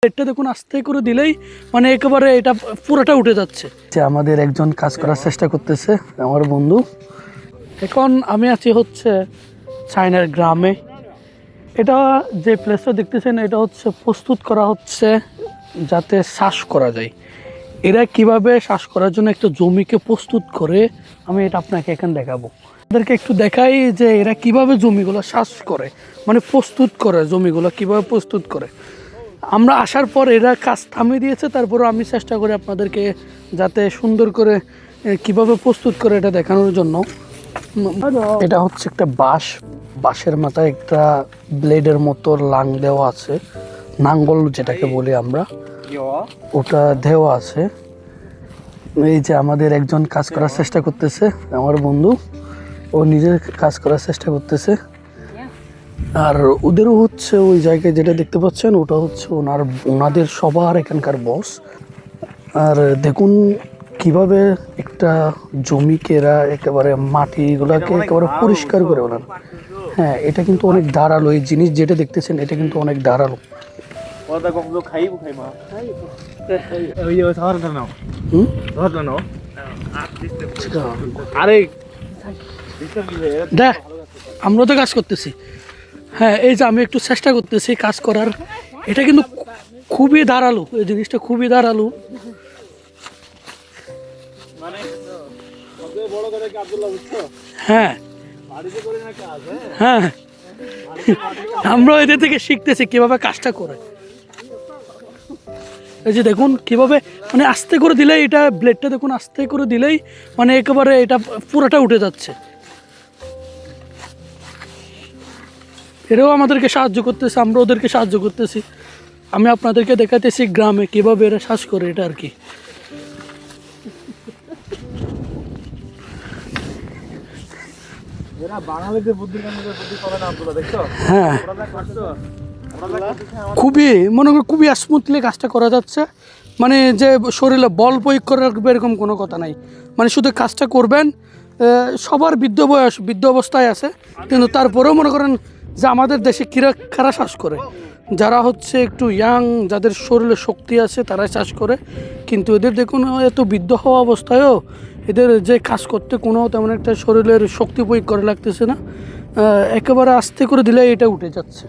এটা দেখুন আস্তে করে দিলেই মানে একেবারে এটা পুরোটা উঠে যাচ্ছে। যে আমাদের একজন কাজ করার চেষ্টা করতেছে আমার বন্ধু। এখন আমি আছি হচ্ছে চায়নার গ্রামে। এটা যে প্লেসটা দেখতেছেন এটা হচ্ছে প্রস্তুত করা হচ্ছে যাতে চাষ করা যায়। এরা কিভাবে চাষ করার জন্য একটা জমিকে প্রস্তুত করে আমি এটা আপনাকে এখানে দেখাবো। আপনাদেরকে একটু দেখাই যে এরা কিভাবে জমিগুলো চাষ করে, মানে প্রস্তুত করে জমিগুলো কিভাবে প্রস্তুত করে। আমরা আসার পর এরা কাজ থামিয়ে দিয়েছে, তারপরে আমি চেষ্টা করি আপনাদেরকে যাতে সুন্দর করে কিভাবে প্রস্তুত করে এটা দেখানোর জন্য। এটা হচ্ছে একটা বাঁশের মাথায় একটা ব্লেডের মতো লাং দেওয়া আছে, নাঙ্গল যেটাকে বলি আমরা, ওটা দেওয়া আছে। এই যে আমাদের একজন কাজ করার চেষ্টা করতেছে আমার বন্ধু, ও নিজের কাজ করার চেষ্টা করতেছে। আর ওদেরও হচ্ছে ওই জায়গায় যেটা দেখতে পাচ্ছেন ওটা হচ্ছে ওনাদের সবার এখানকার বস। আর দেখুন কিভাবে একটা জমিকে এরা একেবারে মাটিগুলোকে একেবারে পরিষ্কার করে ওনার। হ্যাঁ, এটা কিন্তু অনেক ধারালো, এই জিনিস যেটা দেখতেছেন এটা কিন্তু অনেক ধারালো। দেখ আমরা তো কাজ করতেছি। হ্যাঁ, এই যে আমি একটু চেষ্টা করতেছি কাজ করার। এটা কিন্তু খুবই ধারালো, এই জিনিসটা খুবই ধারালো। হ্যাঁ হ্যাঁ, আমরা এদের থেকে শিখতেছি কিভাবে কাজটা করে। এই যে দেখুন কিভাবে মানে আস্তে করে দিলেই এটা ব্লেডটা দেখুন আস্তে করে দিলেই মানে একেবারে এটা পুরোটা উঠে যাচ্ছে। এরাও আমাদেরকে সাহায্য করতেছে, আমরা ওদেরকে সাহায্য করতেছি। আমি আপনাদেরকে দেখাতেছি গ্রামে কিভাবে এরা চাষ করে এটা আর কি। হ্যাঁ, খুবই মনে করি খুবই স্মুথলি কাজটা করা যাচ্ছে। মানে যে শরীরে বল প্রয়োগ করে রাখবে এরকম কোনো কথা নাই, মানে শুধু কাজটা করবেন। সবার বৃদ্ধ অবস্থায় আছে, কিন্তু তারপরেও মনে করেন যে আমাদের দেশে কারা চাষ করে, যারা হচ্ছে একটু ইয়াং, যাদের শরীরে শক্তি আছে তারাই চাষ করে। কিন্তু এদের দেখুন এত বৃদ্ধ হওয়া অবস্থায়ও এদের যে কাজ করতে কোনো তেমন একটা শরীরের শক্তি প্রয়োগ করা লাগতেছে না, একেবারে আস্তে করে দিলে এটা উঠে যাচ্ছে।